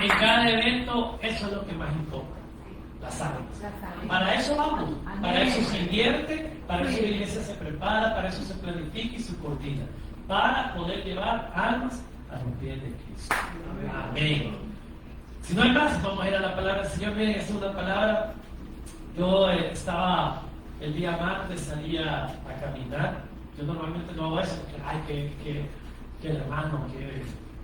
En cada evento, eso es lo que más importa. Las almas. Para eso vamos, para eso se invierte, para eso la iglesia se prepara, para eso se planifica y se coordina, para poder llevar almas a los pies de Cristo. Amén. Si no hay más, vamos a ir a la palabra del Señor. Miren, esta es una palabra. Yo estaba el día martes, salía a caminar. Yo normalmente no hago eso porque, ay, que hermano,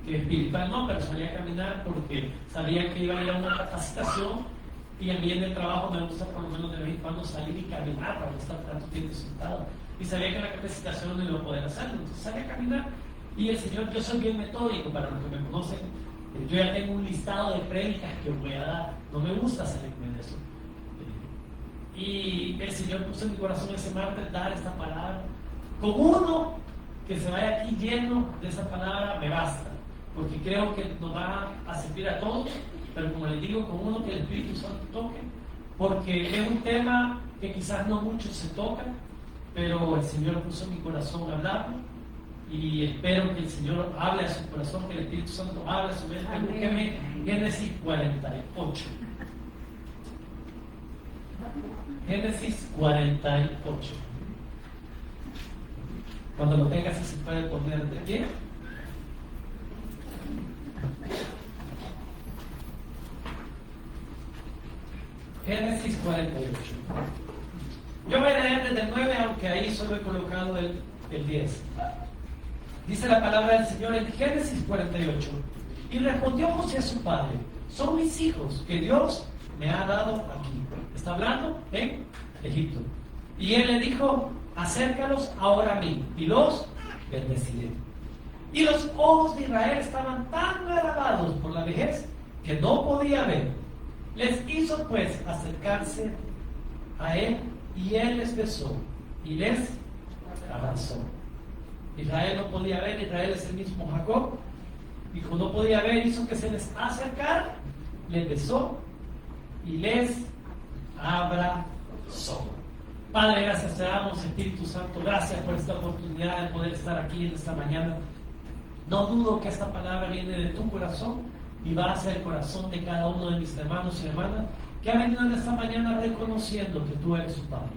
que espiritual, no, pero salía a caminar porque sabía que iba a ir a una capacitación. Y a mí en el trabajo me gusta por lo menos de vez en cuando salir y caminar para no estar tanto tiempo sentado. Y sabía que en la capacitación no iba a poder hacerlo. Entonces salí a caminar y el Señor, yo soy bien metódico para los que me conocen. Yo ya tengo un listado de prédicas que voy a dar. No me gusta salirme de eso. Y el Señor puso en mi corazón ese martes dar esta palabra. Con uno que se vaya aquí lleno de esa palabra me basta. Porque creo que nos va a servir a todos. Pero como les digo, con uno que el Espíritu Santo toque, porque es un tema que quizás no muchos se tocan, pero el Señor puso en mi corazón hablarlo, y espero que el Señor hable a su corazón, que el Espíritu Santo hable a su mente. Búsqueme Génesis 48. Génesis 48. Cuando lo tengas, se puede poner de pie. Génesis 48. Yo voy a leer desde el 9, aunque ahí solo he colocado el 10. Dice la palabra del Señor en Génesis 48. Y respondió José a su padre: son mis hijos que Dios me ha dado aquí. Está hablando en Egipto. Y él le dijo: acércalos ahora a mí y los bendeciré. Y los ojos de Israel estaban tan agravados por la vejez que no podía ver. Les hizo pues acercarse a él, y él les besó y les abrazó. Israel no podía ver, Israel es el mismo Jacob. Y como no podía ver, hizo que se les acercara, les besó y les abrazó. Padre, gracias te damos, Espíritu Santo, gracias por esta oportunidad de poder estar aquí en esta mañana. No dudo que esta palabra viene de tu corazón y va a ser el corazón de cada uno de mis hermanos y hermanas que ha venido en esta mañana reconociendo que tú eres su Padre.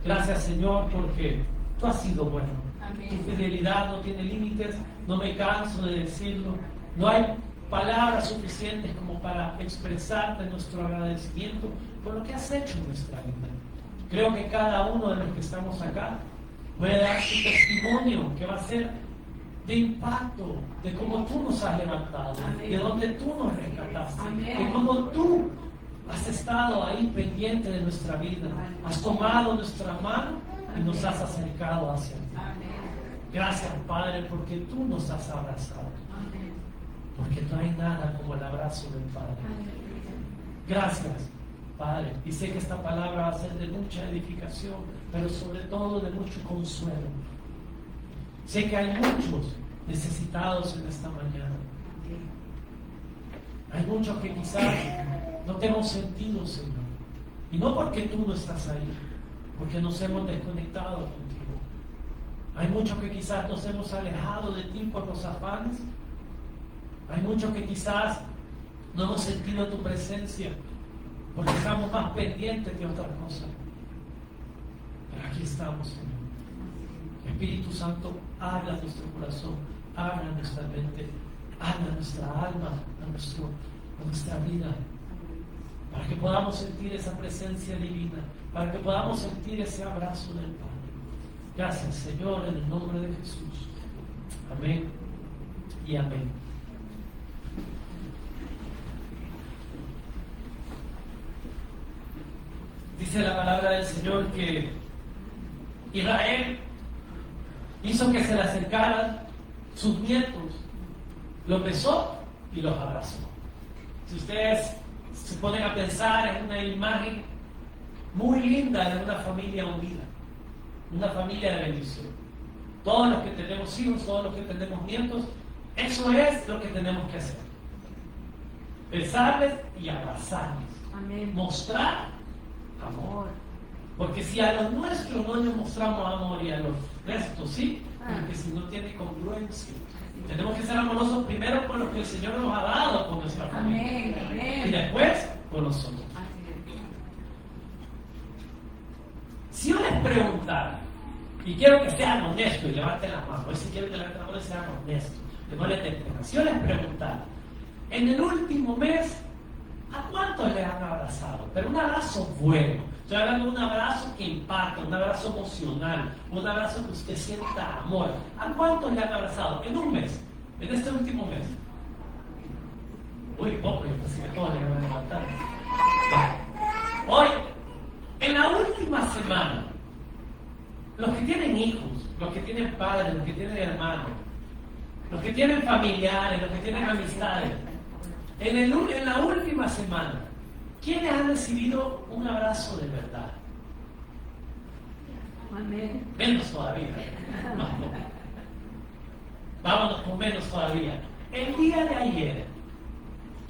Gracias, Señor, porque tú has sido bueno. Amén. Tu fidelidad no tiene límites, no me canso de decirlo. No hay palabras suficientes como para expresarte nuestro agradecimiento por lo que has hecho en nuestra vida. Creo que cada uno de los que estamos acá puede dar su testimonio que va a ser de impacto, de cómo tú nos has levantado, amén, de donde tú nos rescataste, amén, de cómo tú has estado ahí pendiente de nuestra vida, has tomado nuestra mano y nos has acercado hacia ti. Gracias, Padre, porque tú nos has abrazado, porque no hay nada como el abrazo del Padre. Gracias, Padre, y sé que esta palabra va a ser de mucha edificación, pero sobre todo de mucho consuelo. Sé que hay muchos necesitados en esta mañana. Hay muchos que quizás no te hemos sentido, Señor. Y no porque tú no estás ahí, porque nos hemos desconectado contigo. Hay muchos que quizás nos hemos alejado de ti por los afanes. Hay muchos que quizás no hemos sentido tu presencia porque estamos más pendientes que otra cosa. Pero aquí estamos, Señor. Espíritu Santo, habla a nuestro corazón, habla a nuestra mente, habla a nuestra alma, a nuestra vida, para que podamos sentir esa presencia divina, para que podamos sentir ese abrazo del Padre. Gracias, Señor, en el nombre de Jesús. Amén y amén. Dice la palabra del Señor que Israel hizo que se le acercaran sus nietos, los besó y los abrazó. Si ustedes se ponen a pensar en una imagen muy linda de una familia unida, una familia de bendición. Todos los que tenemos hijos, todos los que tenemos nietos, eso es lo que tenemos que hacer. Besarles y abrazarles. Amén. Mostrar amor. Porque si a los nuestros no les mostramos amor y a los restos sí, porque si no tiene congruencia. Tenemos que ser amorosos primero con lo que el Señor nos ha dado, con nuestra familia. Y después con nosotros. Si yo les preguntara, y quiero que sean honestos y levanten las manos, hoy si quiero que levanten las manos y sean honestos, no les den pena. Si yo les preguntara, en el último mes, ¿a cuántos le han abrazado? Pero un abrazo bueno. Estoy hablando de un abrazo que impacta, un abrazo emocional, un abrazo que usted sienta amor. ¿A cuántos le han abrazado? En un mes, en este último mes. Uy, poco, yo pensé que todos le iban a levantar. Hoy, en la última semana, los que tienen hijos, los que tienen padres, los que tienen hermanos, los que tienen familiares, los que tienen amistades, en la última semana, ¿quiénes han recibido un abrazo de verdad? Amén. Menos todavía. No. Vámonos con menos todavía. El día de ayer,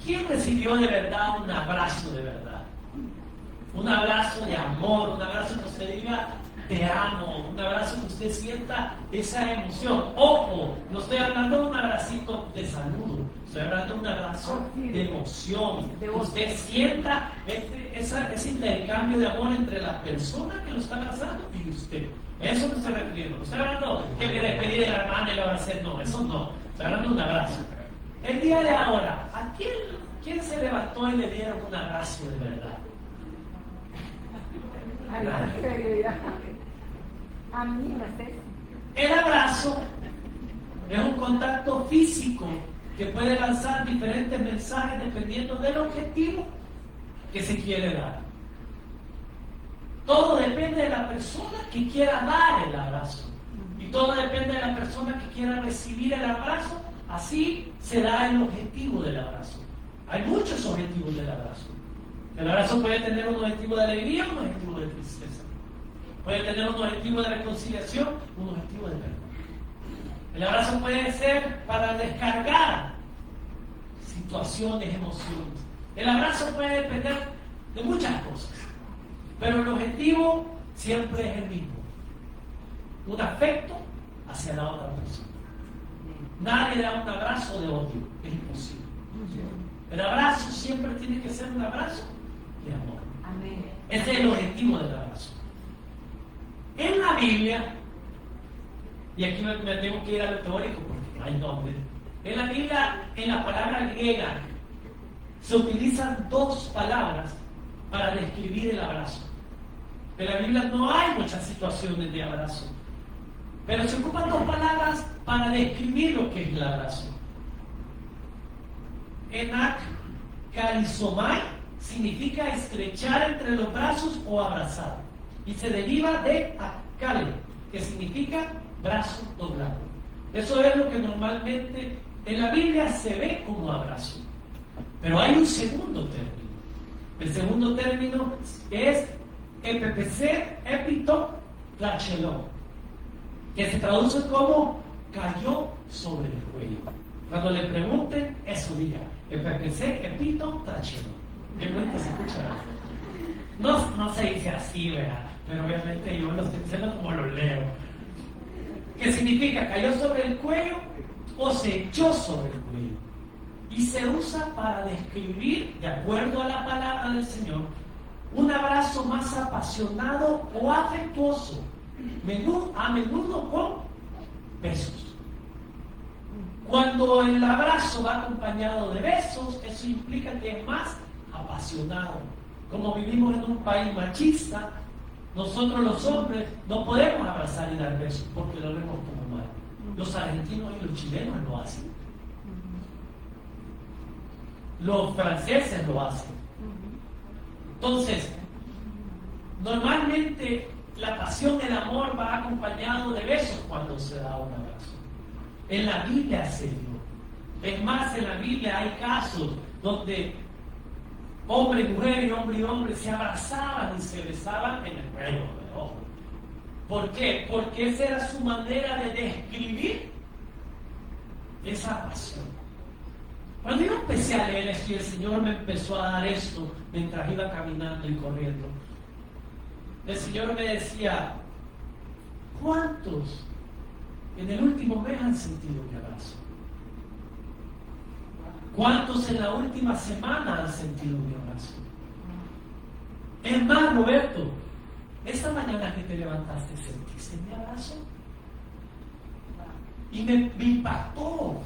¿quién recibió de verdad un abrazo de verdad? Un abrazo de amor, un abrazo que usted diga, te amo, un abrazo que usted sienta esa emoción. Ojo, no estoy hablando de un abracito de saludo, estoy hablando de un abrazo de emoción. Que usted sienta ese intercambio de amor entre la persona que lo está abrazando y usted. Eso no estoy refiriendo. No estoy hablando que me despedí de la hermana y lo abracé. No, eso no. Estoy hablando de un abrazo. El día de ahora, ¿a quién se levantó y le dieron un abrazo de verdad? A mí me hace. El abrazo es un contacto físico que puede lanzar diferentes mensajes dependiendo del objetivo que se quiere dar. Todo depende de la persona que quiera dar el abrazo. Y todo depende de la persona que quiera recibir el abrazo. Así se da el objetivo del abrazo. Hay muchos objetivos del abrazo. El abrazo puede tener un objetivo de alegría o un objetivo de tristeza. Puede tener un objetivo de reconciliación, un objetivo de perdón. El abrazo puede ser para descargar situaciones, emociones. El abrazo puede depender de muchas cosas, pero el objetivo siempre es el mismo. Un afecto hacia la otra persona. Nadie da un abrazo de odio, es imposible. El abrazo siempre tiene que ser un abrazo de amor. Amén. Ese es el objetivo del abrazo. En la Biblia, y aquí me tengo que ir a lo teórico porque no hay nombre. En la Biblia, en la palabra griega, se utilizan dos palabras para describir el abrazo. En la Biblia no hay muchas situaciones de abrazo, pero se ocupan dos palabras para describir lo que es el abrazo. Enak karisomai significa estrechar entre los brazos o abrazar, y se deriva de akale, que significa brazo doblado. Eso es lo que normalmente en la Biblia se ve como abrazo. Pero hay un segundo término. El segundo término es epepc epito tlacheló, que se traduce como cayó sobre el cuello. Cuando le pregunten, eso diga, epepc epito tlacheló. Qué bonito se escucha. No se dice así, ¿verdad? Pero obviamente yo lo estoy diciendo como lo leo. ¿Qué significa? Cayó sobre el cuello o se echó sobre el cuello. Y se usa para describir, de acuerdo a la palabra del Señor, un abrazo más apasionado o afectuoso, a menudo con besos. Cuando el abrazo va acompañado de besos, eso implica que es más apasionado. Como vivimos en un país machista, nosotros los hombres no podemos abrazar y dar besos porque lo vemos como mal. Los argentinos y los chilenos lo hacen. Los franceses lo hacen. Entonces, normalmente la pasión, el amor va acompañado de besos cuando se da un abrazo. En la Biblia se dio. Es más, en la Biblia hay casos donde hombre y mujer y hombre se abrazaban y se besaban en el cuello. ¿Por qué? Porque esa era su manera de describir esa pasión. Cuando yo empecé a leer esto y el Señor me empezó a dar esto mientras iba caminando y corriendo, el Señor me decía, ¿cuántos en el último mes han sentido mi abrazo? ¿Cuántos en la última semana han sentido mi abrazo? Es más, Roberto, esta mañana que te levantaste, ¿sentiste mi abrazo? Y me impactó,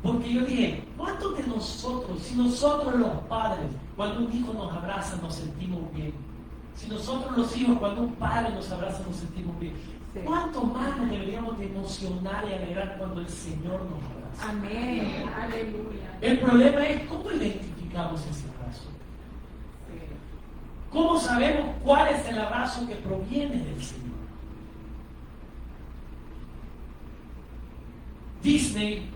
porque yo dije, ¿cuántos de nosotros, si nosotros los padres, cuando un hijo nos abraza, nos sentimos bien? Si nosotros los hijos, cuando un padre nos abraza, nos sentimos bien. Sí. ¿Cuánto más nos deberíamos de emocionar y alegrar cuando el Señor nos abraza? Amén. Aleluya. El problema es cómo identificamos ese abrazo. ¿Cómo sabemos cuál es el abrazo que proviene del Señor? Disney,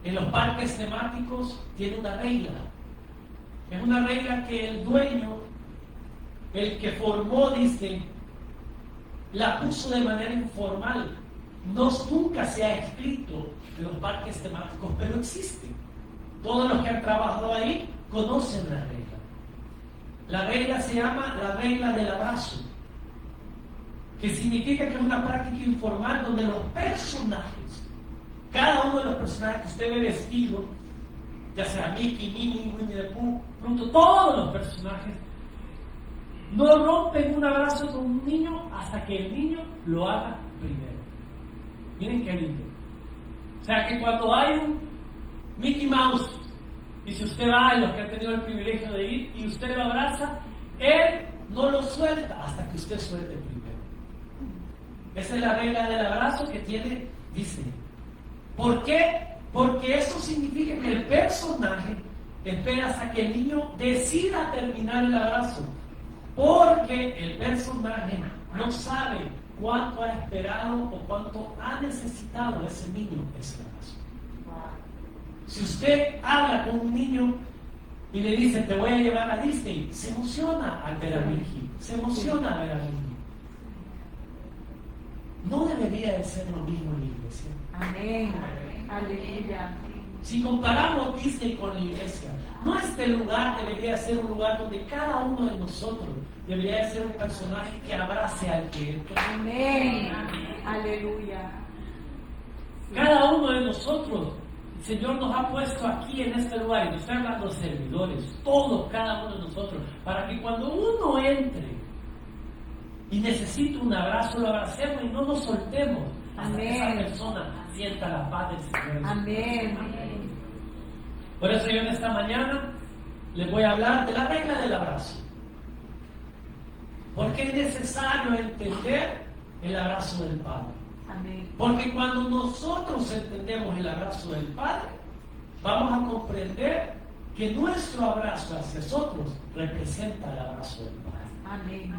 en los parques temáticos, tiene una regla. Es una regla que el dueño, el que formó Disney, la puso de manera informal. Nunca se ha escrito en los parques temáticos, pero existe. Todos los que han trabajado ahí conocen la regla. La regla se llama la regla del abrazo, que significa que es una práctica informal donde los personajes, cada uno de los personajes que usted ve vestido, ya sea Mickey, Minnie, Winnie the Pooh, Pluto, todos los personajes, no rompen un abrazo con un niño hasta que el niño lo haga primero. Miren qué lindo. O sea que cuando hay un Mickey Mouse, y si usted va, los que han tenido el privilegio de ir, y usted lo abraza, él no lo suelta hasta que usted suelte primero. Esa es la regla del abrazo que tiene Disney. ¿Por qué? Porque eso significa que el personaje espera hasta que el niño decida terminar el abrazo. Porque el personaje no sabe cuánto ha esperado o cuánto ha necesitado ese niño ese abrazo. Si usted habla con un niño y le dice, te voy a llevar a Disney, se emociona al ver a Mickey, se emociona al ver a Minnie. No debería de ser lo mismo en la iglesia. Amén. Aleluya. Si comparamos Disney con la iglesia, nuestro lugar debería ser un lugar donde cada uno de nosotros debería de ser un personaje que abrace al que entra. Amén. Aleluya. Cada uno de nosotros, el Señor nos ha puesto aquí en este lugar, y nos está hablando de servidores, todos, cada uno de nosotros, para que cuando uno entre y necesite un abrazo, lo abracemos y no nos soltemos hasta que esa persona sienta la paz del Señor. Amén. Por eso yo en esta mañana les voy a hablar de la regla del abrazo. Porque es necesario entender el abrazo del Padre. Amén. Porque cuando nosotros entendemos el abrazo del Padre, vamos a comprender que nuestro abrazo hacia nosotros representa el abrazo del Padre. Amén.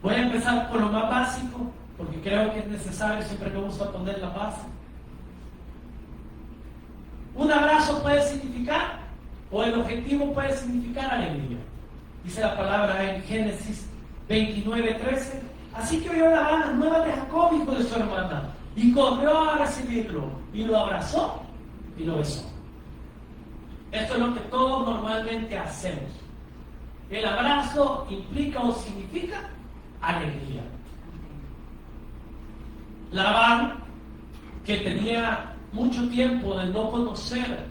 Voy a empezar por lo más básico, porque creo que es necesario, siempre me gusta poner la base. Un abrazo puede significar, o el objetivo puede significar alegría. Dice la palabra en Génesis 29:13. Así que oyó Labán las nuevas de Jacob, hijo de su hermana, y corrió a recibirlo, y lo abrazó y lo besó. Esto es lo que todos normalmente hacemos. El abrazo implica o significa alegría. Labán, que tenía mucho tiempo de no conocer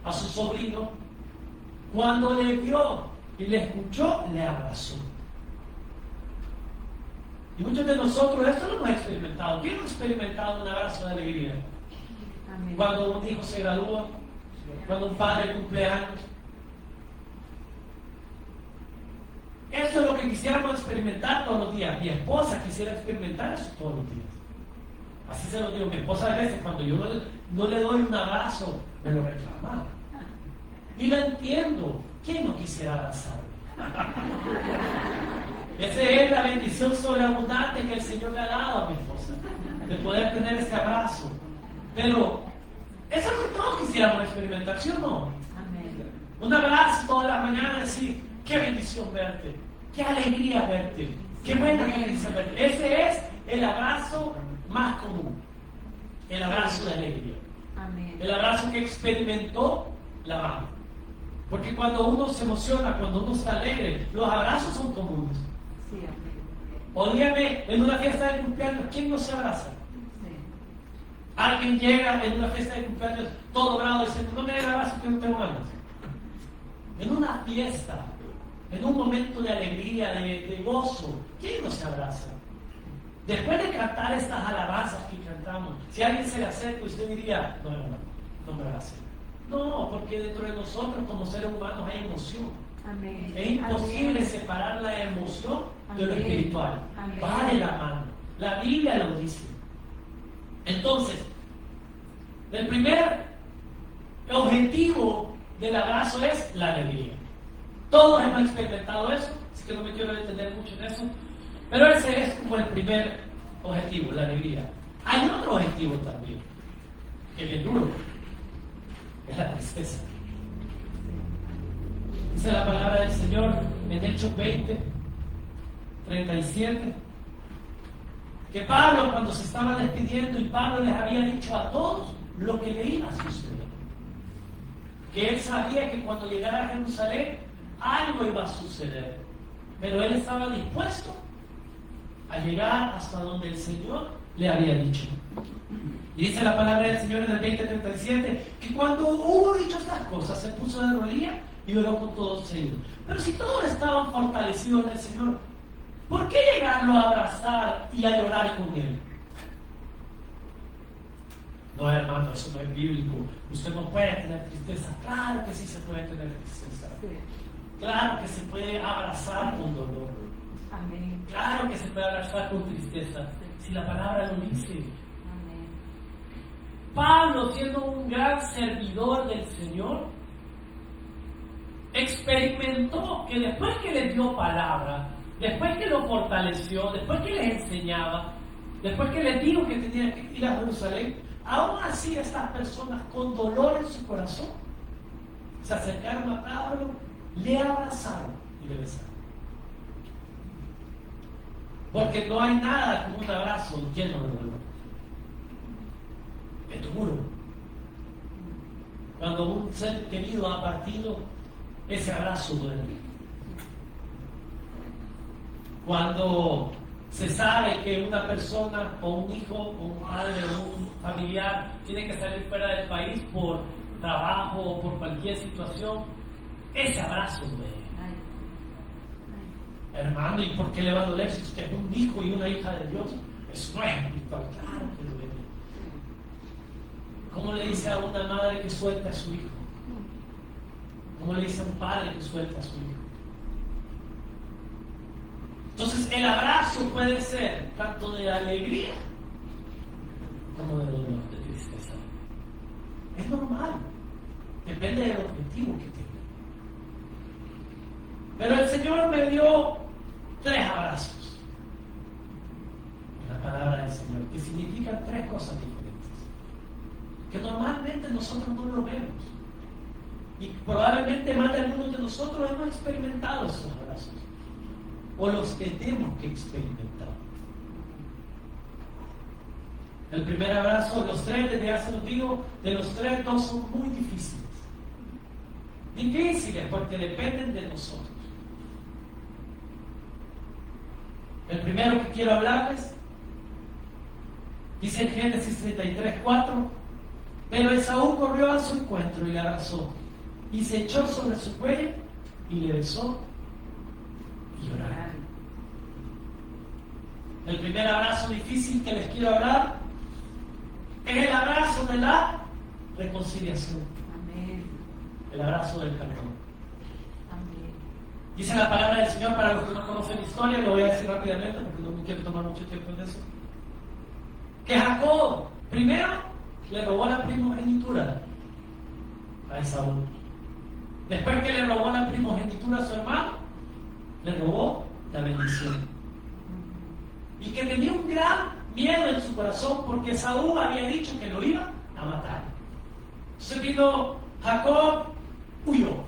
a su sobrino, cuando le vio y le escuchó, le abrazó. Y muchos de nosotros esto lo hemos experimentado. ¿Quién no ha experimentado un abrazo de alegría? Amén. Cuando un hijo se gradúa, cuando un padre cumple años. Eso es lo que quisiéramos experimentar todos los días. Mi esposa quisiera experimentar eso todos los días. Así se lo digo. Mi esposa a veces, cuando yo no le doy un abrazo, me lo reclama. Y lo entiendo. ¿Quién no quisiera abrazarme? Esa es la bendición sobreabundante que el Señor le ha dado a mi esposa, de poder tener ese abrazo. Pero eso es lo que todos quisiéramos experimentar, ¿sí o no? Amén. Un abrazo todas las mañanas, decir, qué bendición verte, qué alegría verte, qué buena bendición verte. Ese es el abrazo más común, el abrazo de alegría. Amén. El abrazo que experimentó Labán. Porque cuando uno se emociona, cuando uno está alegre, los abrazos son comunes. Sí, amén. O dígame, en una fiesta de cumpleaños, ¿quién no se abraza? Sí. Alguien llega en una fiesta de cumpleaños todo bravo y dice, no me abrazo que no tengo ganas. En una fiesta, en un momento de alegría, de gozo, ¿quién no se abraza? Después de cantar estas alabanzas que cantamos, si alguien se le acerca, usted diría, no, hermano, no me abrace. No, porque dentro de nosotros como seres humanos hay emoción. Amén. Es imposible Amén. separar la emoción de lo Amén. espiritual. Amén. Va de la mano. La Biblia lo dice. Entonces, el primer objetivo del abrazo es la alegría. Todos hemos experimentado eso, así que no me quiero detener mucho en eso, pero ese es como el primer objetivo, la alegría. Hay otro objetivo también, que es el duro, es la tristeza. Dice la palabra del Señor en Hechos 20, 37, que Pablo, cuando se estaba despidiendo, y Pablo les había dicho a todos lo que le iba a suceder. Que él sabía que cuando llegara a Jerusalén, algo iba a suceder. Pero él estaba dispuesto a llegar hasta donde el Señor le había dicho. Y dice la palabra del Señor en el 20:37, que cuando hubo dicho estas cosas, se puso de rodillas y oró con todos ellos. Pero si todos estaban fortalecidos en el Señor, ¿por qué llegarlo a abrazar y a llorar con él? No, hermano, eso no es bíblico. Usted no puede tener tristeza. Claro que sí se puede tener tristeza. Sí. Claro que se puede abrazar con dolor. Amén. Claro que se puede abrazar con tristeza. Si la palabra lo dice. Amén. Pablo, siendo un gran servidor del Señor, experimentó que después que les dio palabra, después que lo fortaleció, después que les enseñaba, después que les dijo que tenían que ir a Jerusalén, aún así estas personas con dolor en su corazón se acercaron a Pablo, le abrazaron y le besaron. Porque no hay nada como un abrazo lleno de dolor. Es duro. Cuando un ser querido ha partido, ese abrazo duele. Cuando se sabe que una persona o un hijo o un padre o un familiar tiene que salir fuera del país por trabajo o por cualquier situación, ese abrazo duele. Ay. Ay. Hermano, ¿y por qué le va a doler si usted es un hijo y una hija de Dios? Eso no es espiritual, claro que duele. ¿Cómo le dice a una madre que suelta a su hijo? ¿Cómo le dice a un padre que suelta a su hijo? Entonces el abrazo puede ser tanto de alegría como de dolor, de tristeza. Es normal, depende del objetivo que tenga. Pero el Señor me dio 3 abrazos en la palabra del Señor, que significan 3 cosas diferentes, que normalmente nosotros no lo vemos. Y probablemente más de algunos de nosotros hemos experimentado esos abrazos, o los tenemos que experimentar. El primer abrazo, los 3, desde hace un digo, de los 3, 2 son muy difíciles. Difíciles porque dependen de nosotros. El primero que quiero hablarles, dice en Génesis 33:4, pero Esaú corrió a su encuentro y le abrazó, y se echó sobre su cuello y le besó y lloraron. El primer abrazo difícil que les quiero hablar es el abrazo de la reconciliación, Amén. el abrazo del perdón. Amén. Dice la palabra del Señor, para los que no conocen la historia, lo voy a decir rápidamente porque no me quiero tomar mucho tiempo en eso, que Jacob primero le robó la primogenitura a Esaú. Después que le robó la primogenitura a su hermano, le robó la bendición. Y que tenía un gran miedo en su corazón porque Esaú había dicho que lo iba a matar. Entonces vino Jacob, huyó.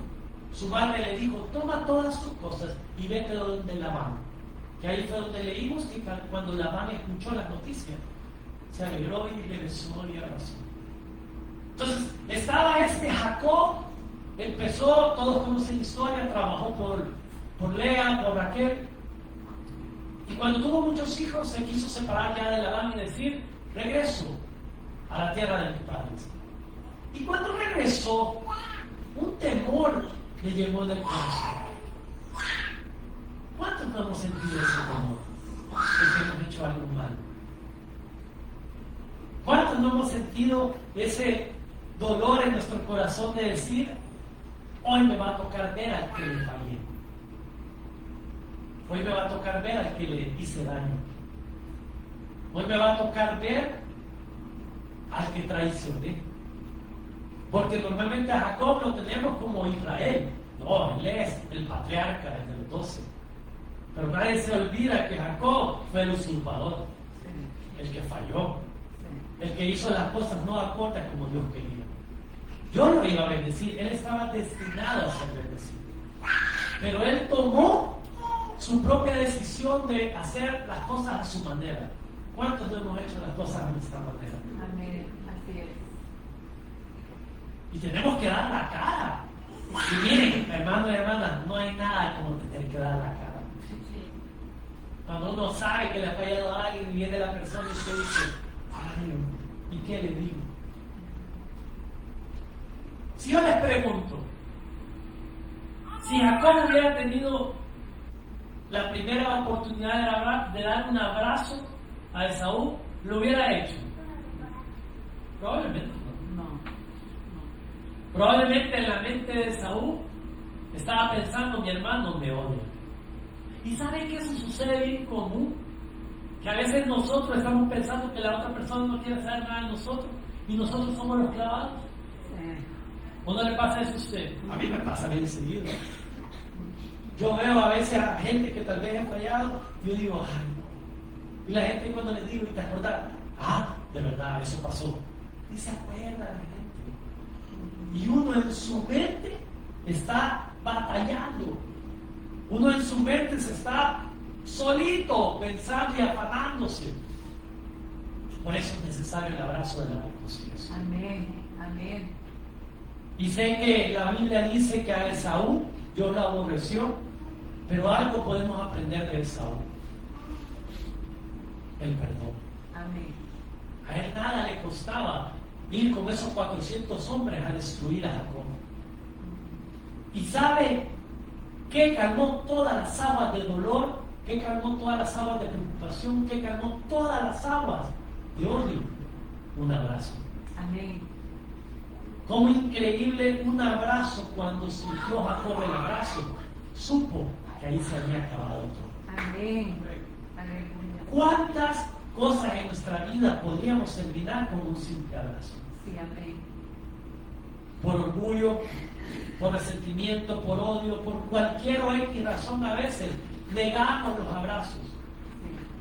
Su madre le dijo, toma todas tus cosas y vete donde Labán. Que ahí fue donde leímos que cuando Labán escuchó las noticias, se alegró y le besó y abrazó. Entonces estaba este Jacob, empezó, todos conocen la historia, trabajó por Lea, por Raquel, Y cuando tuvo muchos hijos, se quiso separar ya de Labán y decir, regreso a la tierra de mis padres. Y cuando regresó, un temor le llegó del corazón. ¿Cuántos no hemos sentido ese temor? Porque hemos hecho algo mal. ¿Cuántos no hemos sentido ese dolor en nuestro corazón de decir, hoy me va a tocar ver al que le fallé? Hoy me va a tocar ver al que le hice daño. Hoy me va a tocar ver al que traicioné. Porque normalmente a Jacob lo tenemos como Israel. No, él es el patriarca desde los 12. Pero nadie se olvida que Jacob fue el usurpador, el que falló, el que hizo las cosas no acordes como Dios quería. Yo lo iba a bendecir, él estaba destinado a ser bendecido. Pero él tomó su propia decisión de hacer las cosas a su manera. ¿Cuántos no hemos hecho las cosas a nuestra manera? Amén. Así es. Y tenemos que dar la cara. Y miren, hermanos y hermanas, no hay nada como tener que dar la cara. Cuando uno sabe que le ha fallado a alguien y viene la persona y usted dice, ay, ¿y qué le digo? Si yo les pregunto, si Jacob hubiera tenido la primera oportunidad de dar un abrazo a Esaú, ¿lo hubiera hecho? Probablemente no. No. Probablemente en la mente de Esaú estaba pensando, mi hermano me odia. ¿Y saben que eso sucede bien común? Que a veces nosotros estamos pensando que la otra persona no quiere saber nada de nosotros y nosotros somos los clavados. Sí. ¿O no le pasa eso a usted? A mí me pasa bien seguido. Yo veo a veces a gente que tal vez ha fallado y yo digo, ay, no. Y la gente cuando les digo, ¿y te acordás? Ah, de verdad, eso pasó. Y se acuerda la gente. Y uno en su mente está batallando. Uno en su mente se está solito pensando y afanándose. Por eso es necesario el abrazo de la reconciliación. Amén. Amén. Y sé que la Biblia dice que a Esaú Dios la aborreció, pero algo podemos aprender de Esaú: el perdón. Amén. A él nada le costaba ir con esos 400 hombres a destruir a Jacob. ¿Y sabe qué calmó todas las aguas de dolor? ¿Qué calmó todas las aguas de preocupación? ¿Qué calmó todas las aguas de odio? Un abrazo. Amén. Como increíble un abrazo. Cuando sintió Jacob el abrazo, supo que ahí se había acabado todo. Amén. Aleluya. ¿Cuántas cosas en nuestra vida podríamos terminar con un simple abrazo? Sí, amén. Por orgullo, por resentimiento, por odio, por cualquier o X razón, a veces negamos los abrazos.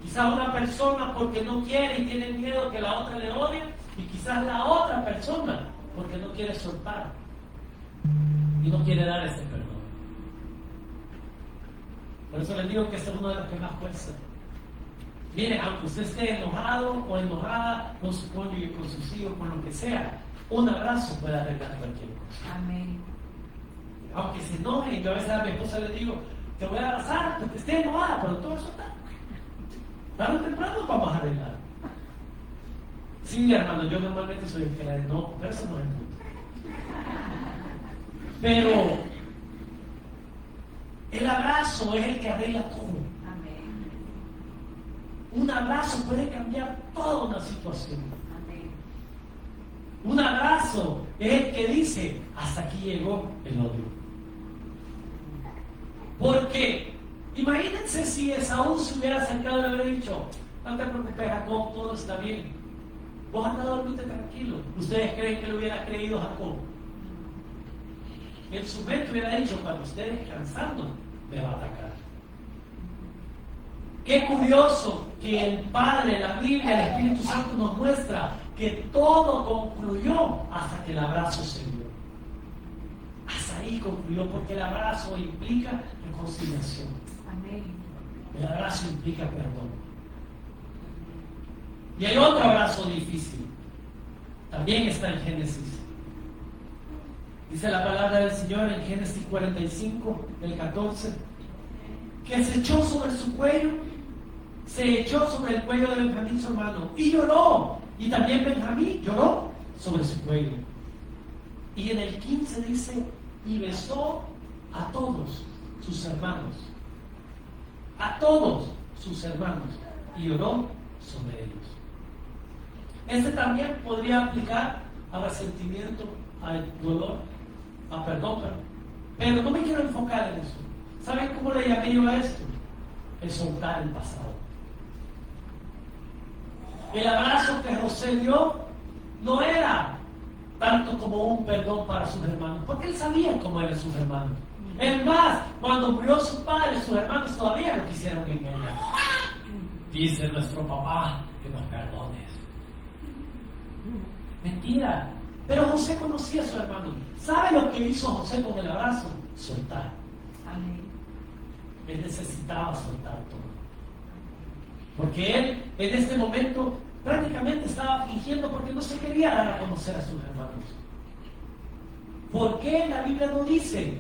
Quizás una persona porque no quiere y tiene miedo que la otra le odie, y quizás la otra persona porque no quiere soltar y no quiere dar ese perdón. Por eso les digo que este es uno de los que más cuesta. Mire, aunque usted esté enojado o enojada con su cónyuge, con sus hijos, con lo que sea, un abrazo puede arreglar cualquier cosa. Amén. Aunque se enoje, yo a veces a mi esposa le digo, te voy a abrazar, porque esté enojada, pero todo eso está. Tarde o temprano vamos a arreglar. Sí, hermano, yo normalmente soy el que la enojo, pero eso no es el punto. Pero el abrazo es el que arregla todo. Amén. Un abrazo puede cambiar toda una situación. Amén. Un abrazo es el que dice, hasta aquí llegó el odio. Porque imagínense si Esaú se hubiera acercado y le hubiera dicho, no te preocupes, Jacob, todo está bien. Vos andás a dormirte tranquilo. ¿Ustedes creen que lo hubiera creído Jacob? En su mente hubiera dicho, cuando esté descansando, me va a atacar. Qué curioso que el Padre, la Biblia, el Espíritu Santo nos muestra que todo concluyó hasta que el abrazo se dio. Hasta ahí concluyó, porque el abrazo implica reconciliación. Amén. El abrazo implica perdón. Y hay otro abrazo difícil. También está en Génesis. Dice la palabra del Señor en Génesis 45, del 14, que se echó sobre su cuello se echó sobre el cuello de Benjamín su hermano y lloró. Y también Benjamín lloró sobre su cuello. Y en el 15 dice, y besó a todos sus hermanos. A todos sus hermanos. Y lloró sobre ellos. Este también podría aplicar a resentimiento, al dolor, a perdón. Pero no me quiero enfocar en eso. ¿Saben cómo le llamé yo a esto? El soltar el pasado. El abrazo que José dio no era tanto como un perdón para sus hermanos, porque él sabía cómo eran sus hermanos. Es más, cuando murió su padre, sus hermanos todavía lo quisieron engañar. Dice nuestro papá que nos perdones. Mentira. Pero José conocía a su hermano. ¿Sabe lo que hizo José con el abrazo? Soltar. Amén. Él necesitaba soltar todo. Porque él en este momento prácticamente estaba fingiendo porque no se quería dar a conocer a sus hermanos. ¿Por qué la Biblia no dice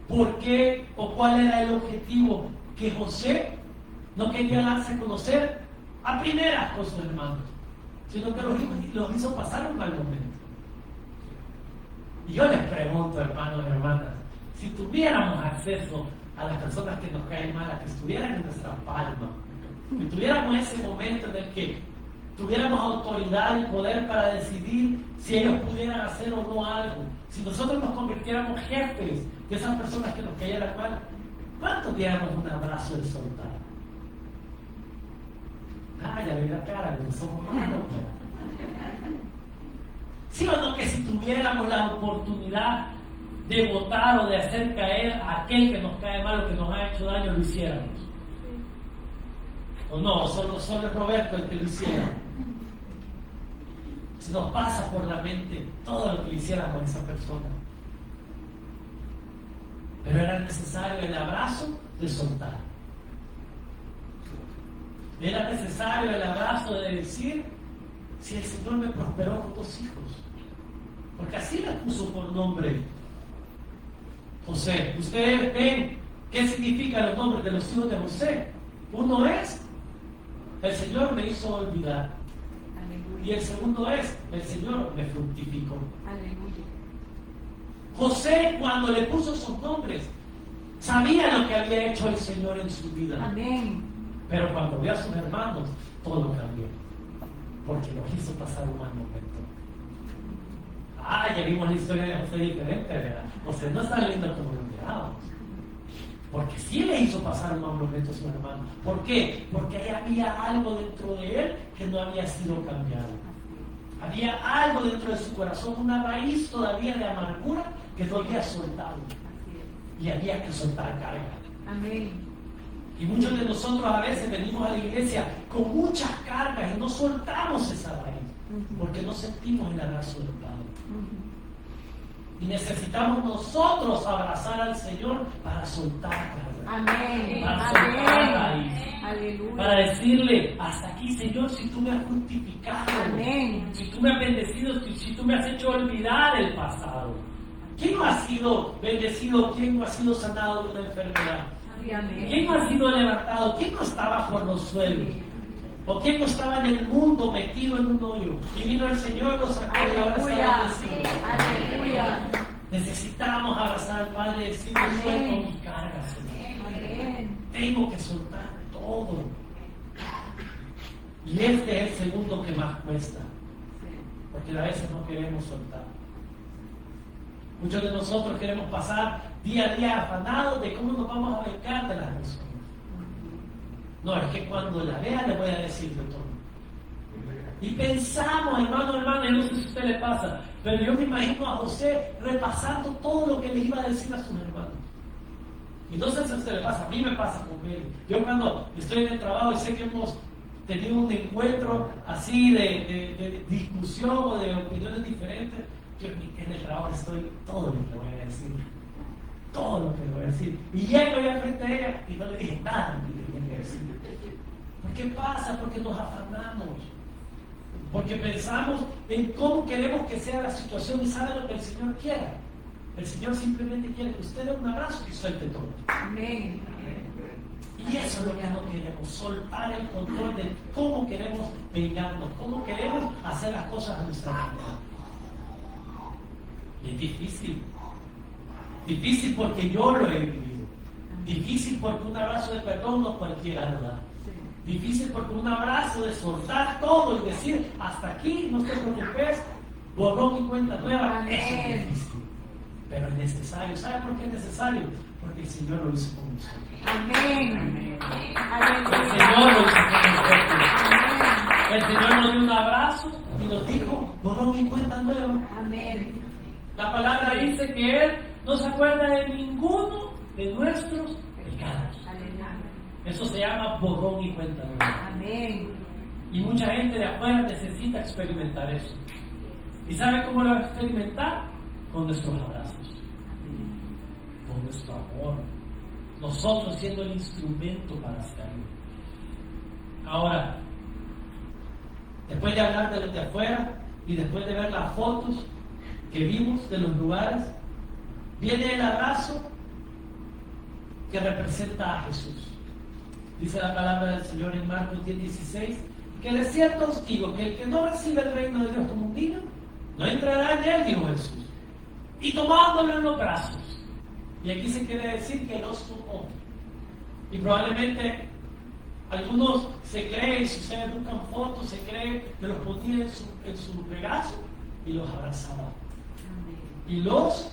por qué o cuál era el objetivo? Que José no quería darse a conocer a primeras con sus hermanos, sino que los hizo pasar un mal momento. Y yo les pregunto, hermanos y hermanas, si tuviéramos acceso a las personas que nos caen mal, a que estuvieran en nuestra palma, que tuviéramos ese momento en el que tuviéramos autoridad y poder para decidir si ellos pudieran hacer o no algo, si nosotros nos convirtiéramos jefes de esas personas que nos cayeran mal, ¿cuánto diéramos un abrazo de soltar? Ya vi la cara, que somos malos. ¿Sí o no que si tuviéramos la oportunidad de votar o de hacer caer a aquel que nos cae mal o que nos ha hecho daño, lo hiciéramos? ¿O no? Solo es Roberto el que lo hiciera. Se nos pasa por la mente todo lo que le hiciéramos a esa persona. Pero era necesario el abrazo de soltar. Era necesario el abrazo de decir, si el Señor me prosperó con 2 hijos. Porque así le puso por nombre José. Ustedes ven qué significan los nombres de los hijos de José. Uno es, el Señor me hizo olvidar. Aleluya. Y el segundo es, el Señor me fructificó. Aleluya. José, cuando le puso sus nombres, sabía lo que había hecho el Señor en su vida. Amén. Pero cuando vio a sus hermanos, todo cambió. Porque los hizo pasar un mal momento. Ya vimos la historia de José diferente, ¿verdad? José no está lindo como lo mirábamos. Porque sí le hizo pasar un mal momento a sus hermanos. ¿Por qué? Porque ahí había algo dentro de él que no había sido cambiado. Había algo dentro de su corazón, una raíz todavía de amargura que no había soltado. Y había que soltar carga. Amén. Y muchos de nosotros a veces venimos a la iglesia con muchas cargas y no soltamos esa raíz. Porque no sentimos el abrazo del Padre. Y necesitamos nosotros abrazar al Señor para soltar carga. Amén. Para soltar raíz. Aleluya. Para decirle, hasta aquí, Señor, si tú me has fructificado. Amén. Si tú me has bendecido, si tú me has hecho olvidar el pasado. ¿Quién no ha sido bendecido? ¿Quién no ha sido sanado de una enfermedad? Amén. ¿Quién no ha sido levantado? ¿Quién no estaba por los suelos? ¿O quién no estaba en el mundo metido en un hoyo? Y vino el Señor, lo sacó y ahora está bendecido. Aleluya. Necesitamos abrazar al Padre y decirle, suelto mi carga, Señor. Amén. Tengo que soltar todo. Y este es el segundo que más cuesta. Porque a veces no queremos soltar. Muchos de nosotros queremos pasar día a día afanados de cómo nos vamos a vengar de las personas. No, es que cuando la vea le voy a decir de todo. Y pensamos, hermano, yo no sé si a usted le pasa, pero yo me imagino a José repasando todo lo que le iba a decir a sus hermanos. Y no sé si a usted le pasa, a mí me pasa con él. Yo cuando estoy en el trabajo y sé que hemos tenido un encuentro así de discusión o de opiniones diferentes, yo en el trabajo estoy todo lo que le voy a decir. Todo lo que le voy a decir. Y llego ya frente a ella y no le dije nada que le tenía que decir. ¿Por qué pasa? Porque nos afanamos. Porque pensamos en cómo queremos que sea la situación y sabe lo que el Señor quiere. El Señor simplemente quiere que usted dé un abrazo y suelte todo. Amén. Y Y eso es lo que no queremos, soltar el control de cómo queremos vengarnos, cómo queremos hacer las cosas a nuestra manera. Y es difícil. Difícil porque yo lo he vivido. Difícil porque un abrazo de perdón no cualquiera lo da. Difícil porque un abrazo de soltar todo y decir, hasta aquí, no te preocupes, borrón y cuenta nueva, eso es difícil. Pero es necesario. ¿Sabe por qué es necesario? Porque el Señor lo hizo con nosotros. Amén. El Señor lo hizo con nosotros. El Señor nos dio un abrazo y nos dijo, borrón y cuenta nueva. Amén. La palabra dice que Él no se acuerda de ninguno de nuestros pecados. Eso se llama borrón y cuenta nueva. Amén. Y mucha gente de afuera necesita experimentar eso. ¿Y sabe cómo lo va a experimentar? Con nuestros abrazos, con nuestro amor, nosotros siendo el instrumento para hacerlo. Ahora, después de hablar de los de afuera y después de ver las fotos que vimos de los lugares, viene el abrazo que representa a Jesús. Dice la palabra del Señor en Marcos 10:16, que de cierto os digo que el que no recibe el reino de Dios como un niño, no entrará en él, dijo Jesús. Y tomándolo en los brazos. Y aquí se quiere decir que los tomó. Y probablemente algunos se creen, si ustedes buscan fotos, se creen que los ponía en su regazo y los abrazaba. Y los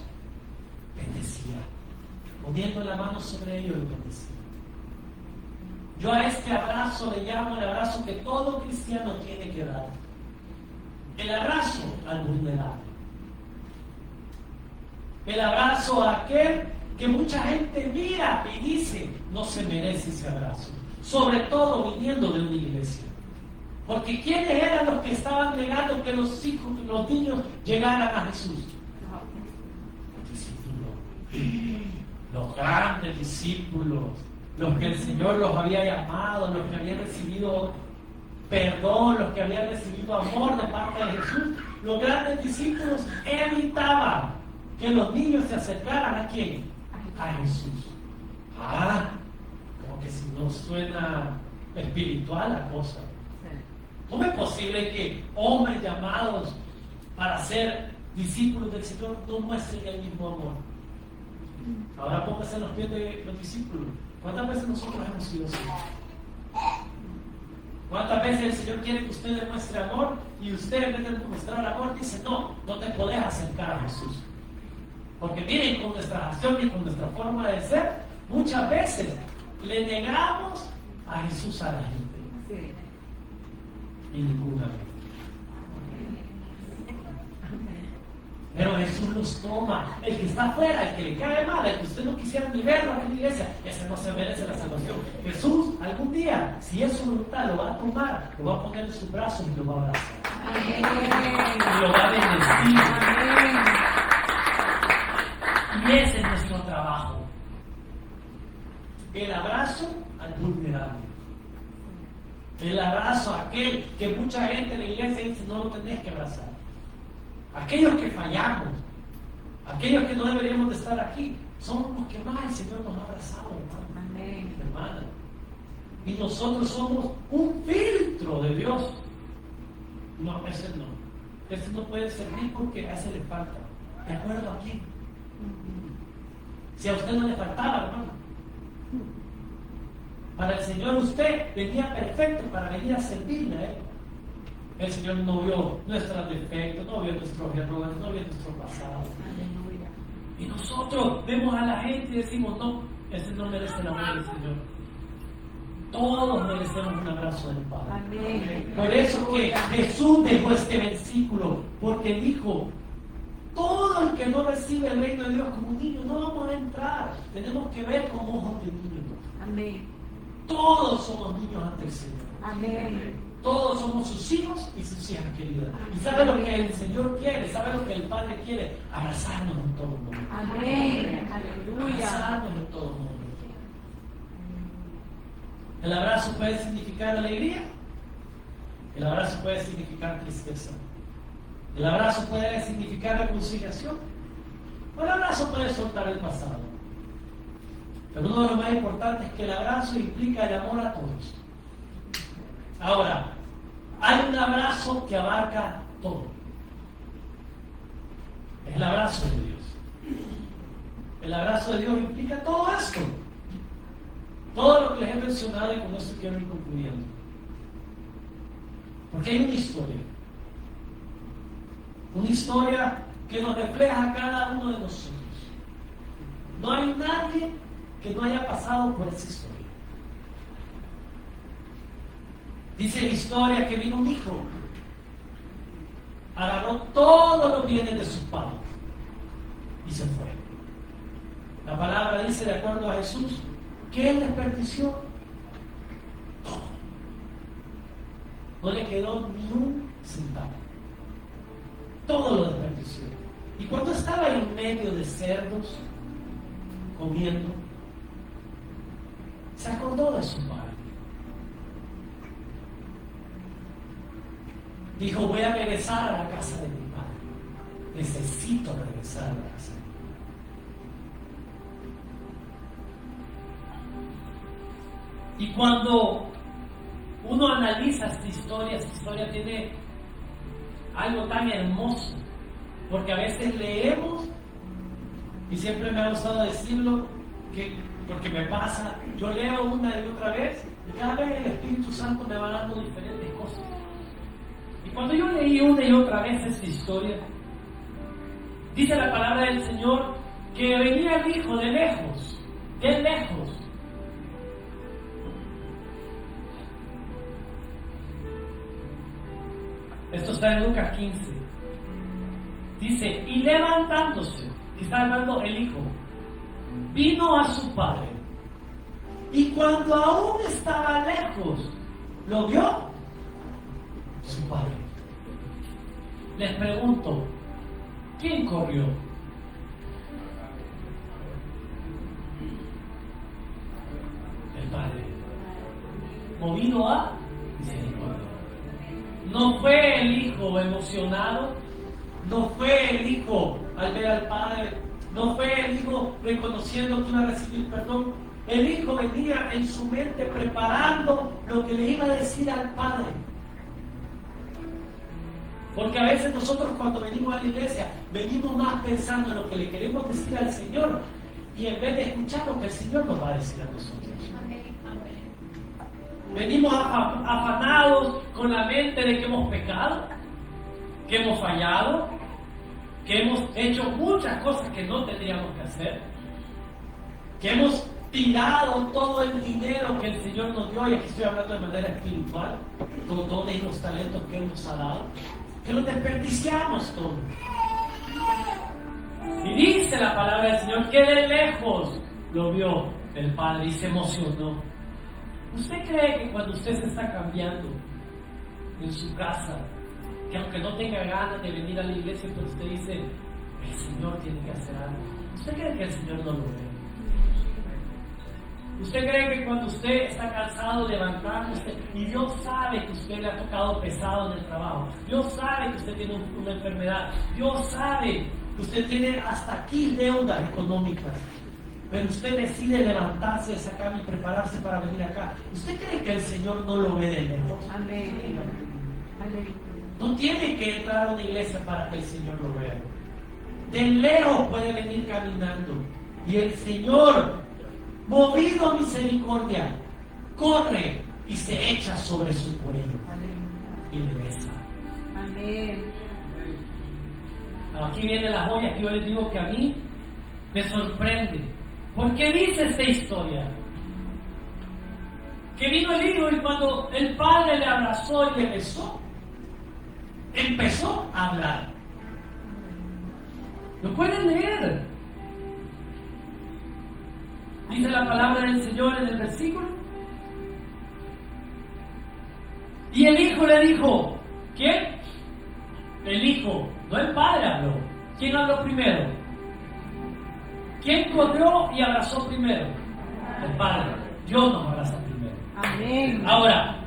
bendecía. Poniendo la mano sobre ellos los bendecía. Yo a este abrazo le llamo el abrazo que todo cristiano tiene que dar. El abrazo al vulnerable. El abrazo a aquel que mucha gente mira y dice, no se merece ese abrazo. Sobre todo viniendo de una iglesia. Porque ¿quiénes eran los que estaban negando que los niños llegaran a Jesús? Los discípulos. Los grandes discípulos. Los que el Señor los había llamado, los que habían recibido perdón, los que habían recibido amor de parte de Jesús. Los grandes discípulos evitaban que los niños se acercaran ¿a quién? A Jesús. Como que si no suena espiritual la cosa. ¿Cómo es posible que hombres llamados para ser discípulos del Señor no muestren el mismo amor? Ahora póngase en los pies de los discípulos. ¿Cuántas veces nosotros hemos sido así? ¿Cuántas veces el Señor quiere que usted demuestre amor y usted en vez de demostrar amor dice no te podés acercar a Jesús? Porque miren, con nuestras acciones y con nuestra forma de ser, muchas veces le negamos a Jesús a la gente. Y ninguna vez. Pero Jesús los toma. El que está afuera, el que le cae mal, el que usted no quisiera ni verlo en la iglesia, ese no se merece la salvación. Jesús, algún día, si es su voluntad, lo va a tomar, lo va a poner en sus brazos y lo va a abrazar. Y lo va a bendecir. Y ese es nuestro trabajo. El abrazo al vulnerable. El abrazo a aquel que mucha gente en la iglesia dice no lo tenés que abrazar. Aquellos que fallamos, aquellos que no deberíamos de estar aquí, somos los que más el Señor nos ha abrazado, hermano. Amén. Hermana. Y nosotros somos un filtro de Dios. No, ese no. Ese no puede servir porque a ese le falta. ¿De acuerdo a quién? Si a usted no le faltaba, hermano. Para el Señor usted venía perfecto para venir a servirle a Él. El Señor no vio nuestros defectos, no vio nuestros errores, no vio nuestro pasado. Aleluya. Y nosotros vemos a la gente y decimos, no, ese no merece el amor del Señor. Todos merecemos un abrazo del Padre. Amén. Por eso que Jesús dejó este versículo, porque dijo, todo el que no recibe el reino de Dios como un niño, no vamos a entrar. Tenemos que ver con ojos de niños. Amén. Todos somos niños ante el Señor. Amén. Todos somos sus hijos y sus hijas queridas. Y sabe lo que el Señor quiere, sabe lo que el Padre quiere, abrazarnos en todo momento. Amén. Aleluya. Abrazarnos en todo momento. El abrazo puede significar alegría. El abrazo puede significar tristeza. El abrazo puede significar reconciliación. O el abrazo puede soltar el pasado. Pero uno de los más importantes es que el abrazo implica el amor a todos. Ahora, hay un abrazo que abarca todo. Es el abrazo de Dios. El abrazo de Dios implica todo esto. Todo lo que les he mencionado, y con esto quiero ir concluyendo. Porque hay una historia. Una historia que nos refleja a cada uno de nosotros. No hay nadie que no haya pasado por esa historia. Dice la historia que vino un hijo, agarró todos los bienes de sus padres y se fue. La palabra dice, de acuerdo a Jesús, que él desperdició todo. No le quedó ni un centavo. Todo lo desperdició. Y cuando estaba en medio de cerdos, comiendo, se acordó de su padre. Dijo, voy a regresar a la casa de mi padre. Necesito regresar a la casa de mi padre. Y cuando uno analiza esta historia tiene algo tan hermoso, porque a veces leemos, y siempre me ha gustado decirlo, porque me pasa, yo leo una y otra vez, y cada vez el Espíritu Santo me va dando diferentes cosas. Y cuando yo leí una y otra vez esta historia, dice la palabra del Señor que venía el hijo de lejos. Esto está en Lucas 15. Dice, y levantándose, que está hablando el hijo, vino a su padre. Y cuando aún estaba lejos, lo vio su padre. Les pregunto, ¿quién corrió? El padre. Movido a misericordia. No fue el hijo emocionado, no fue el hijo al ver al padre, no fue el hijo reconociendo que iba a recibir perdón. El hijo venía en su mente preparando lo que le iba a decir al padre. Porque a veces nosotros cuando venimos a la iglesia, venimos más pensando en lo que le queremos decir al Señor, y en vez de escuchar lo que el Señor nos va a decir a nosotros. Venimos afanados con la mente de que hemos pecado, que hemos fallado, que hemos hecho muchas cosas que no tendríamos que hacer, que hemos tirado todo el dinero que el Señor nos dio, y aquí estoy hablando de manera espiritual, con dones y los talentos que Él nos ha dado, que los desperdiciamos todo. Y dice la palabra del Señor que de lejos lo vio el Padre y se emocionó. ¿Usted cree que cuando usted se está cambiando en su casa, que aunque no tenga ganas de venir a la iglesia, pero usted dice, el Señor tiene que hacer algo? ¿Usted cree que el Señor no lo ve? ¿Usted cree que cuando usted está cansado de levantarse y Dios sabe que usted le ha tocado pesado en el trabajo, Dios sabe que usted tiene una enfermedad, Dios sabe que usted tiene hasta aquí deudas económicas, pero usted decide levantarse de esa cama y prepararse para venir acá? ¿Usted cree que el Señor no lo ve de lejos? Amén. Amén. No tiene que entrar a una iglesia para que el Señor lo vea. De lejos puede venir caminando y el Señor, movido a misericordia, corre y se echa sobre su cuello. Amén. Y le besa. Amén. Aquí viene la joya que yo les digo que a mí me sorprende. ¿Por qué dice esta historia? Que vino el hijo y cuando el padre le abrazó y le besó, empezó a hablar. ¿Lo pueden leer? Dice la palabra del Señor en el versículo. Y el hijo le dijo, ¿quién? El hijo, no el padre habló. ¿Quién habló primero? ¿Quién corrió y abrazó primero? El padre. Dios nos abraza primero. Amén. Ahora,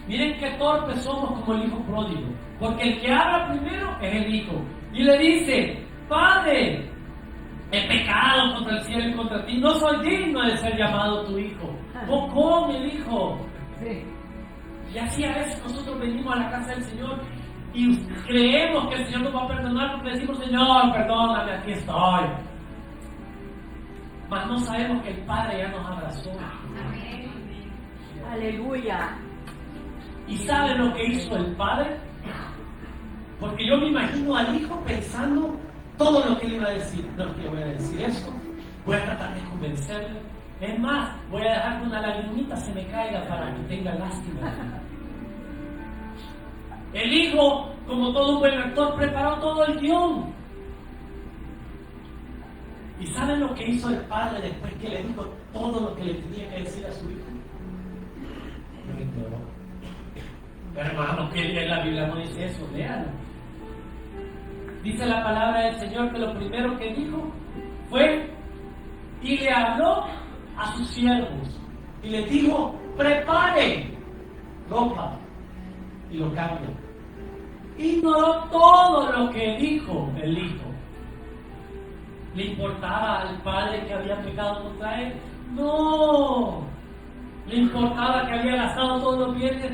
miren qué torpes somos como el hijo pródigo, porque el que habla primero es el hijo y le dice, Padre, he pecado contra el cielo y contra ti, no soy digno de ser llamado tu hijo. ¿Cómo me dijo? Sí. Y así a veces nosotros venimos a la casa del Señor y creemos que el Señor nos va a perdonar porque le decimos, Señor, perdóname, aquí estoy. Mas no sabemos que el Padre ya nos abrazó. Aleluya. ¿Y saben lo que hizo el Padre? Porque yo me imagino al hijo pensando todo lo que le iba a decir. No, que voy a decir esto, voy a tratar de convencerle. Es más, voy a dejar que una lagrimita se me caiga para que tenga lástima. El hijo, como todo un buen actor, preparó todo el guión. ¿Y saben lo que hizo el padre después que le dijo todo lo que le tenía que decir a su hijo? Lo ignoró. Hermano, que en la Biblia no dice eso, léalo. Dice la palabra del Señor que lo primero que dijo fue y le habló a sus siervos y les dijo, prepare ropa, y lo cambian. Ignoró todo lo que dijo el hijo. ¿Le importaba al padre que había pecado contra él? No. ¿Le importaba que había gastado todos los bienes?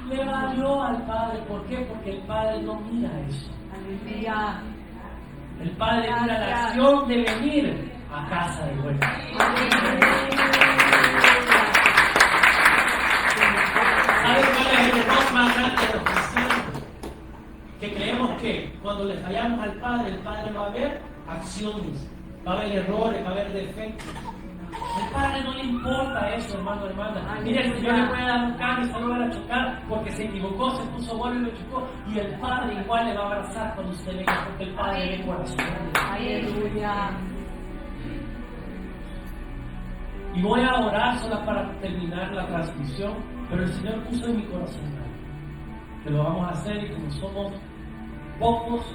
Le valió al padre. ¿Por qué? Porque el padre no mira eso. Aleluya. El padre mira la acción de venir a casa de vuelta. ¿Saben cuál es el error más grande de los cristianos? Que creemos que cuando le fallamos al padre, el padre va a ver acciones, va a haber errores, va a haber defectos. Al padre no le importa eso, hermano, hermana. Mira, el Señor le puede dar un cambio y se lo va a chocar porque se equivocó, se puso bueno y lo chocó. Y el padre igual le va a abrazar cuando usted venga, porque el padre ve corazones. Aleluya. Y voy a orar solo para terminar la transmisión, pero el Señor puso en mi corazón que lo vamos a hacer y como somos pocos,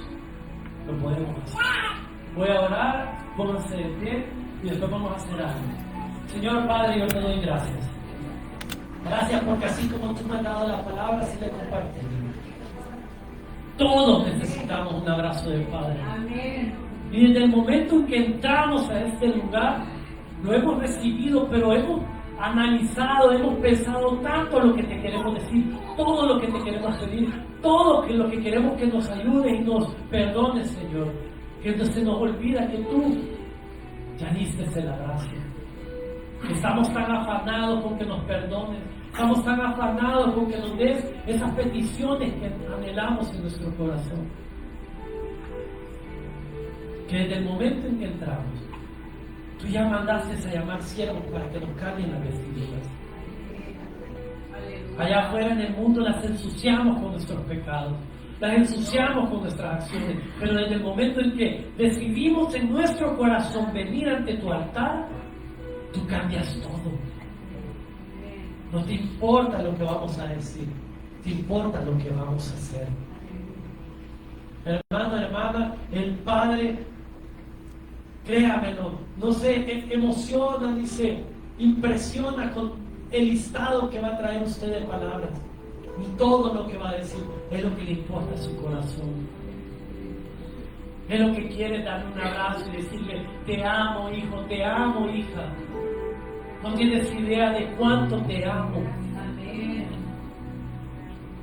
lo podemos hacer. Voy a orar, pónganse de pie y después vamos a hacer algo. Señor Padre, yo te doy gracias. Gracias porque así como tú me has dado la palabra, así le compartes. Todos necesitamos un abrazo del Padre. Amén. Y desde el momento en que entramos a este lugar, lo hemos recibido, pero hemos analizado, hemos pensado tanto lo que te queremos decir, todo lo que te queremos pedir, todo lo que queremos que nos ayude y nos perdone, Señor. Que no se nos olvida que tú ya diste el abrazo. Estamos tan afanados con que nos perdones, estamos tan afanados con que nos des esas peticiones que anhelamos en nuestro corazón. Que desde el momento en que entramos, tú ya mandaste a llamar siervos para que nos cambien las vestiduras. Allá afuera en el mundo las ensuciamos con nuestros pecados, las ensuciamos con nuestras acciones, pero desde el momento en que decidimos en nuestro corazón venir ante tu altar, tú cambias todo. No te importa lo que vamos a decir, te importa lo que vamos a hacer. Hermano, hermana, el Padre, créamelo, no sé, emociona, dice, impresiona con el listado que va a traer usted de palabras. Y todo lo que va a decir es lo que le importa a su corazón. Es lo que quiere darle un abrazo y decirle, te amo, hijo, te amo, hija. No tienes idea de cuánto te amo.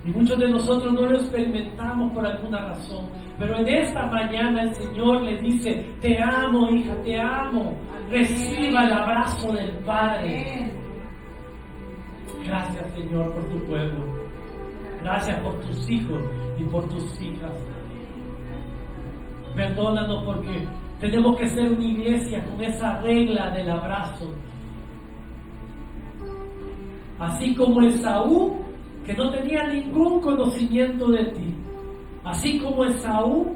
Y muchos de nosotros no lo experimentamos por alguna razón. Pero en esta mañana el Señor le dice, te amo, hija, te amo. Reciba el abrazo del Padre. Gracias, Señor, por tu pueblo. Gracias por tus hijos y por tus hijas. Perdónanos porque tenemos que ser una iglesia con esa regla del abrazo. Así como Esaú, que no tenía ningún conocimiento de ti. Así como Esaú,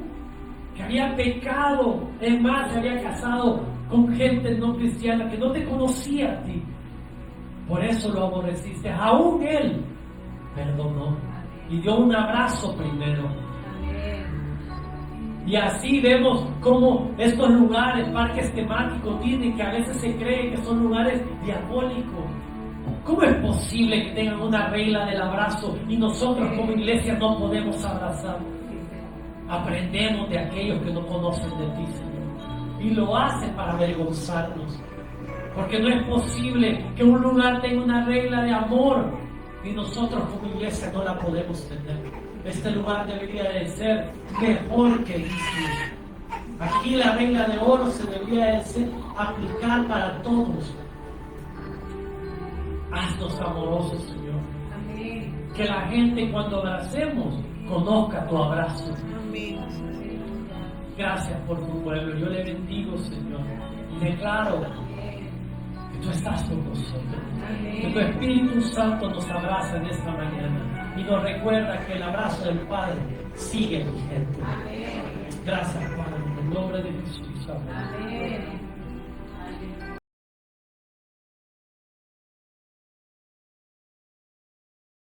que había pecado, es más, se había casado con gente no cristiana que no te conocía a ti. Por eso lo aborreciste. Aún él perdonó y dio un abrazo primero. Y así vemos cómo estos lugares, parques temáticos, tienen que a veces se cree que son lugares diabólicos. ¿Cómo es posible que tengan una regla del abrazo y nosotros como iglesia no podemos abrazar? Aprendemos de aquellos que no conocen de ti, Señor. y lo hace para avergonzarnos. Porque no es posible que un lugar tenga una regla de amor y nosotros como iglesia no la podemos tener. Este lugar debería de ser mejor que Isis. Aquí la regla de oro se debería de ser aplicar para todos. Haznos amorosos, Señor. Amén. Que la gente cuando abracemos conozca tu abrazo. Gracias por tu pueblo. Yo le bendigo, Señor. Y declaro que tú estás con nosotros. Que tu Espíritu Santo nos abraza en esta mañana. Y nos recuerda que el abrazo del Padre sigue vigente. Gracias, Padre. En el nombre de Jesús. Amén. Amén.